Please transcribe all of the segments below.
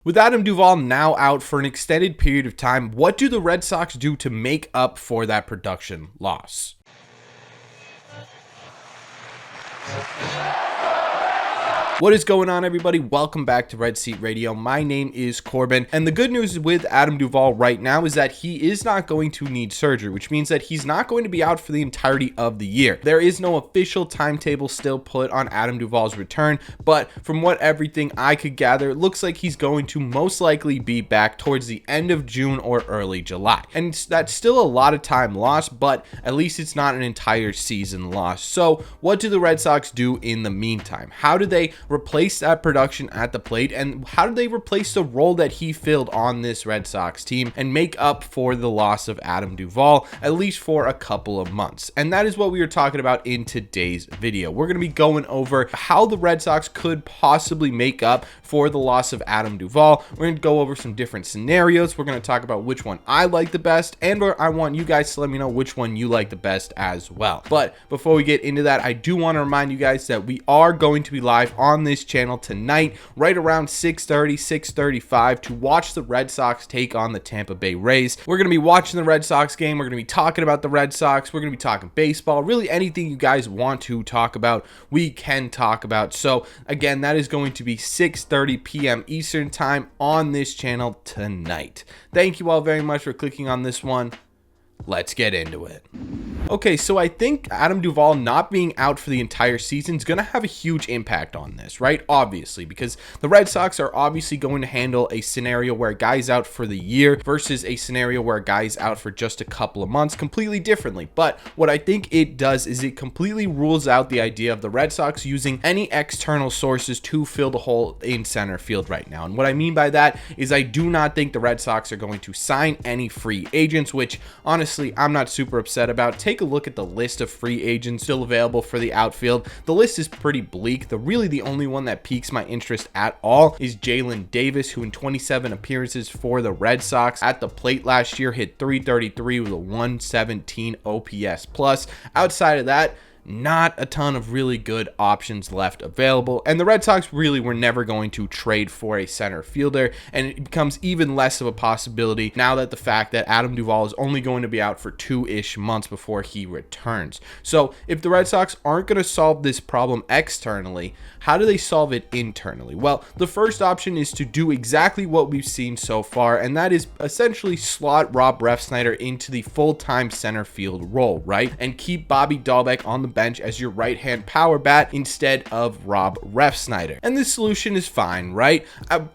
With Adam Duvall now out for an extended period of time, what do the Red Sox do to make up for that production loss? What is going on, everybody? Welcome back to Red Seat Radio. My name is Corbin, and the good news with Adam Duvall right now is that he is not going to need surgery, which means that he's not going to be out for the entirety of the year. There is no official timetable still put on Adam Duvall's return, but from what everything I could gather, it looks like he's going to most likely be back towards the end of June or early July. And that's still a lot of time lost, but at least it's not an entire season lost. So what do the Red Sox do in the meantime? How do they replace that production at the plate, and how do they replace the role that he filled on this Red Sox team and make up for the loss of Adam Duvall, at least for a couple of months? And that is what we are talking about in today's video. We're going to be going over how the Red Sox could possibly make up for the loss of Adam Duvall. We're going to go over some different scenarios. We're going to talk about which one I like the best, and I want you guys to let me know which one you like the best as well. But before we get into that, I do want to remind you guys that we are going to be live on this channel tonight right around 6:35 to watch the Red Sox take on the Tampa Bay Rays. We're going to be watching the Red Sox game. We're going to be talking about the Red Sox. We're going to be talking baseball. Really anything you guys want to talk about, we can talk about. So again, that is going to be 6:30 p.m. Eastern time on this channel tonight. Thank you all very much for clicking on this one. Let's get into it. Okay, so I think Adam Duvall not being out for the entire season is going to have a huge impact on this, right? Obviously, because the Red Sox are obviously going to handle a scenario where a guy's out for the year versus a scenario where a guy's out for just a couple of months completely differently. But what I think it does is it completely rules out the idea of the Red Sox using any external sources to fill the hole in center field right now. And what I mean by that is I do not think the Red Sox are going to sign any free agents, which honestly I'm not super upset about. Take a look at the list of free agents still available for the outfield. The list is pretty bleak. The only one that piques my interest at all is Jalen Davis, who in 27 appearances for the Red Sox at the plate last year hit .333 with a 117 OPS plus. Outside of that, not a ton of really good options left available, and the Red Sox really were never going to trade for a center fielder, and it becomes even less of a possibility now that the fact that Adam Duvall is only going to be out for 2-ish months before he returns. So if the Red Sox aren't going to solve this problem externally, how do they solve it internally? Well, the first option is to do exactly what we've seen so far, and that is essentially slot Rob Refsnyder into the full-time center field role, right? And keep Bobby Dahlbeck on the bench as your right-hand power bat instead of Rob Refsnyder. And this solution is fine, right?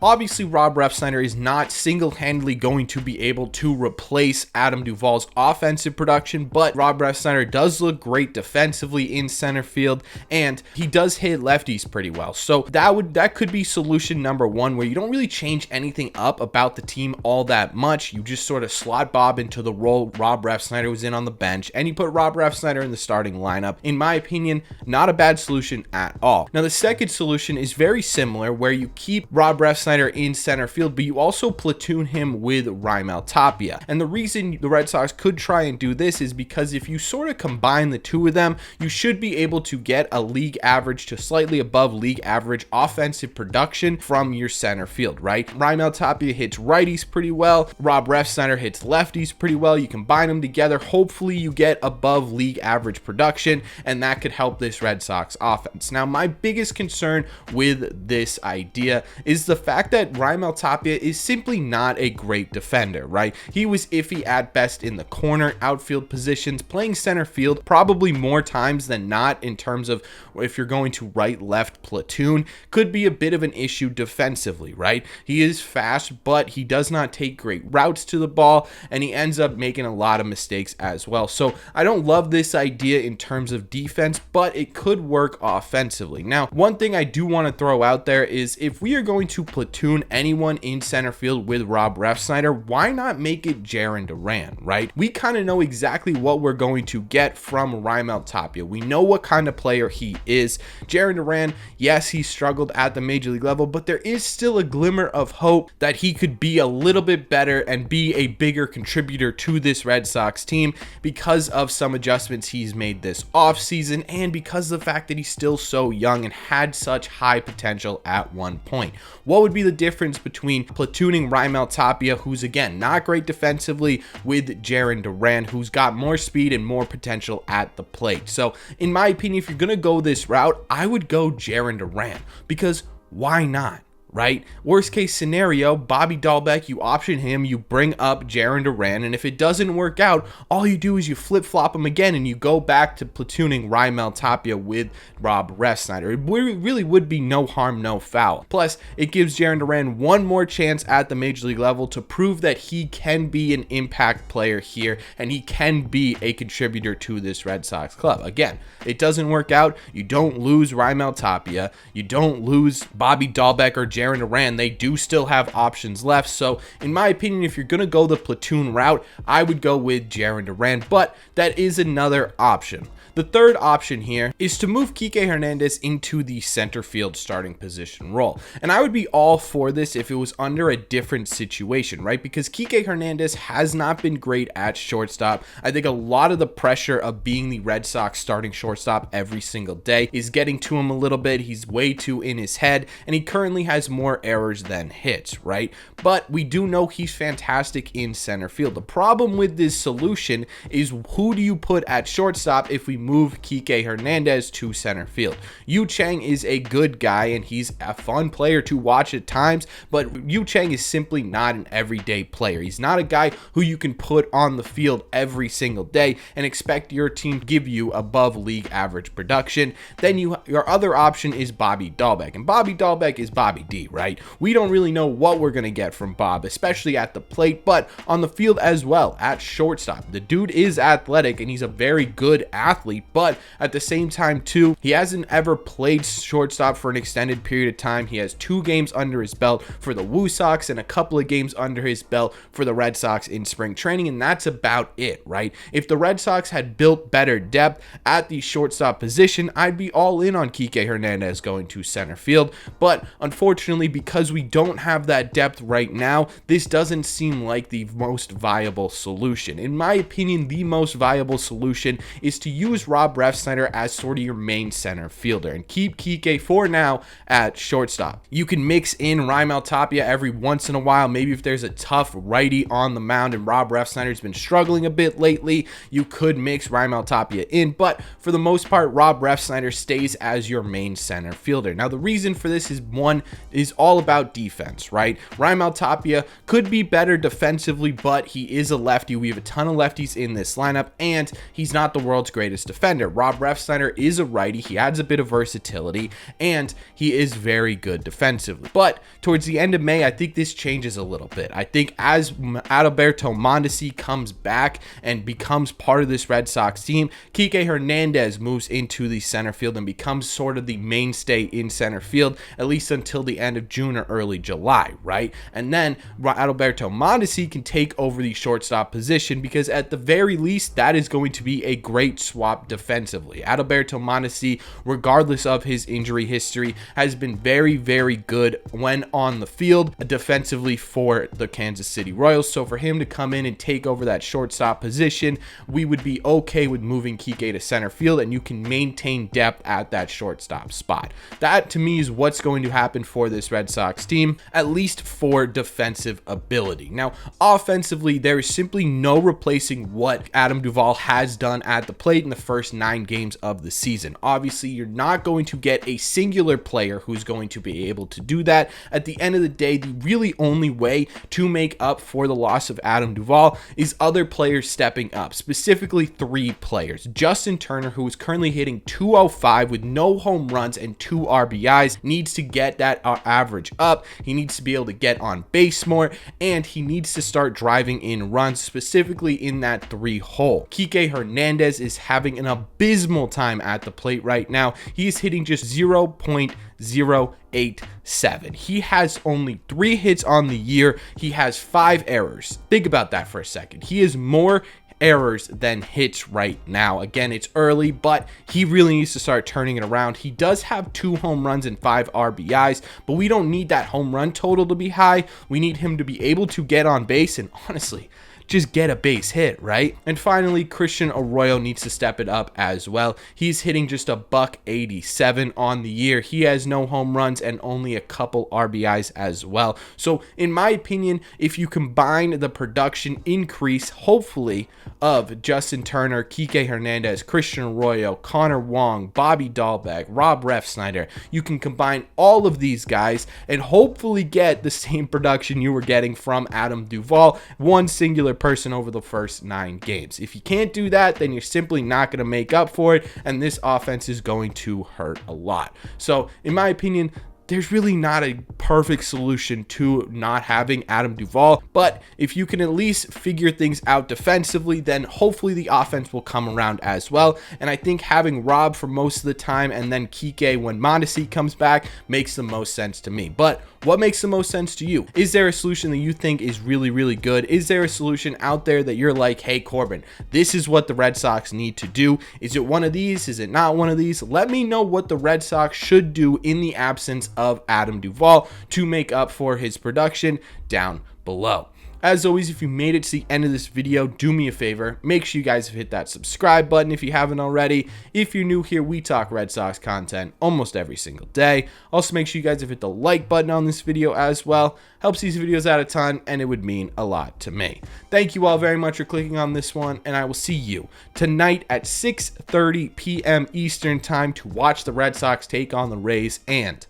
Obviously, Rob Refsnyder is not single-handedly going to be able to replace Adam Duvall's offensive production, but Rob Refsnyder does look great defensively in center field, and he does hit lefties pretty well. So that could be solution number one, where you don't really change anything up about the team all that much. You just sort of slot Bob into the role Rob Refsnyder was in on the bench, and you put Rob Refsnyder in the starting lineup. In my opinion, not a bad solution at all. Now, the second solution is very similar, where you keep Rob Refsnyder in center field, but you also platoon him with Raimel Tapia. And the reason the Red Sox could try and do this is because if you sort of combine the two of them, you should be able to get a league average to slightly above league average offensive production from your center field, right? Raimel Tapia hits righties pretty well. Rob Refsnyder hits lefties pretty well. You combine them together, hopefully you get above league average production, and that could help this Red Sox offense. Now, my biggest concern with this idea is the fact that Raimel Tapia is simply not a great defender, right? He was iffy at best in the corner outfield positions, playing center field probably more times than not in terms of if you're going to right-left platoon, could be a bit of an issue defensively, right? He is fast, but he does not take great routes to the ball, and he ends up making a lot of mistakes as well. So I don't love this idea in terms of defense, but it could work offensively. Now, one thing I do want to throw out there is if we are going to platoon anyone in center field with Rob Refsnyder, why not make it Jarren Duran, right? We kind of know exactly what we're going to get from Raimel Tapia. We know what kind of player he is. Jarren Duran, yes, he struggled at the major league level, but there is still a glimmer of hope that he could be a little bit better and be a bigger contributor to this Red Sox team because of some adjustments he's made this offseason. offseason and because of the fact that he's still so young and had such high potential at one point. What would be the difference between platooning Raimel Tapia, who's again not great defensively, with Jarren Duran, who's got more speed and more potential at the plate? So in my opinion, if you're going to go this route, I would go Jarren Duran, because why not? Right? Worst case scenario, Bobby Dahlbeck, you option him, you bring up Jarren Duran, and if it doesn't work out, all you do is you flip-flop him again, and you go back to platooning Raimel Tapia with Rob Refsnyder. It really would be no harm, no foul. Plus, it gives Jarren Duran one more chance at the major league level to prove that he can be an impact player here, and he can be a contributor to this Red Sox club. Again, it doesn't work out, you don't lose Raimel Tapia, you don't lose Bobby Dahlbeck or Jarren Duran. They do still have options left. So in my opinion, if you're going to go the platoon route, I would go with Jarren Duran, but that is another option. The third option here is to move Kike Hernandez into the center field starting position role. And I would be all for this if it was under a different situation, right? Because Kike Hernandez has not been great at shortstop. I think a lot of the pressure of being the Red Sox starting shortstop every single day is getting to him a little bit. He's way too in his head, and he currently has more errors than hits, right? But we do know he's fantastic in center field. The problem with this solution is, who do you put at shortstop if we move Kike Hernandez to center field? Yu Chang is a good guy and he's a fun player to watch at times, but Yu Chang is simply not an everyday player. He's not a guy who you can put on the field every single day and expect your team to give you above league average production. Then your other option is Bobby Dahlbeck, and Bobby Dahlbeck is Bobby D, right? We don't really know what we're going to get from Bob, especially at the plate, but on the field as well, at shortstop. The dude is athletic and he's a very good athlete, but at the same time too, he hasn't ever played shortstop for an extended period of time. He has 2 games under his belt for the Woo Sox and a couple of games under his belt for the Red Sox in spring training, and that's about it, right? If the Red Sox had built better depth at the shortstop position, I'd be all in on Kike Hernandez going to center field, but unfortunately, because we don't have that depth right now, this doesn't seem like the most viable solution. In my opinion, the most viable solution is to use Rob Refsnyder as sort of your main center fielder and keep Kike for now at shortstop. You can mix in Raimel Tapia every once in a while. Maybe if there's a tough righty on the mound and Rob Refsnyder's been struggling a bit lately, you could mix Raimel Tapia in, but for the most part, Rob Refsnyder stays as your main center fielder. Now, the reason for this is all about defense, right? Raimel Tapia could be better defensively, but he is a lefty. We have a ton of lefties in this lineup, and he's not the world's greatest defender. Rob Refsnyder is a righty. He adds a bit of versatility, and he is very good defensively. But towards the end of May, I think this changes a little bit. I think as Adalberto Mondesi comes back and becomes part of this Red Sox team, Kike Hernandez moves into the center field and becomes sort of the mainstay in center field, at least until the end of June or early July, right? And then Adalberto Mondesi can take over the shortstop position, because at the very least, that is going to be a great swap defensively. Adalberto Mondesi, regardless of his injury history, has been very, very good when on the field defensively for the Kansas City Royals. So for him to come in and take over that shortstop position, we would be okay with moving Kike to center field, and you can maintain depth at that shortstop spot. That to me is what's going to happen for this Red Sox team, at least for defensive ability. Now, offensively, there is simply no replacing what Adam Duvall has done at the plate in the first 9 games of the season. Obviously, you're not going to get a singular player who's going to be able to do that. At the end of the day, the really only way to make up for the loss of Adam Duvall is other players stepping up, specifically 3 players. Justin Turner, who is currently hitting .205 with no home runs and 2 RBIs, needs to get that average up. He needs to be able to get on base more, and he needs to start driving in runs, specifically in that 3 hole. Kike Hernandez is having an abysmal time at the plate right now. He is hitting just 0.087. He has only 3 hits on the year. He has 5 errors. Think about that for a second. He is more errors than hits right now. Again, it's early, but he really needs to start turning it around. He does have 2 home runs and 5 RBIs, but we don't need that home run total to be high. We need him to be able to get on base, and honestly, just get a base hit, right? And finally, Christian Arroyo needs to step it up as well. He's hitting just a $187 on the year. He has no home runs and only a couple RBIs as well. So in my opinion, if you combine the production increase, hopefully, of Justin Turner, Kike Hernandez, Christian Arroyo, Connor Wong, Bobby Dahlbeck, Rob Refsnyder, you can combine all of these guys and hopefully get the same production you were getting from Adam Duvall, one singular person over the first 9 games. If you can't do that, then you're simply not going to make up for it, and this offense is going to hurt a lot. So in my opinion, there's really not a perfect solution to not having Adam Duvall, but if you can at least figure things out defensively, then hopefully the offense will come around as well. And I think having Rob for most of the time and then Kike when Mondesi comes back makes the most sense to me. But what makes the most sense to you? Is there a solution that you think is really, really good? Is there a solution out there that you're like, hey, Corbin, this is what the Red Sox need to do? Is it one of these? Is it not one of these? Let me know what the Red Sox should do in the absence of Adam Duvall to make up for his production down below. As always, if you made it to the end of this video, do me a favor. Make sure you guys have hit that subscribe button if you haven't already. If you're new here, we talk Red Sox content almost every single day. Also, make sure you guys have hit the like button on this video as well. Helps these videos out a ton, and it would mean a lot to me. Thank you all very much for clicking on this one, and I will see you tonight at 6:30 p.m. Eastern time to watch the Red Sox take on the Rays and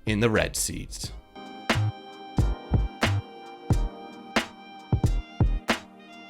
in the red seats.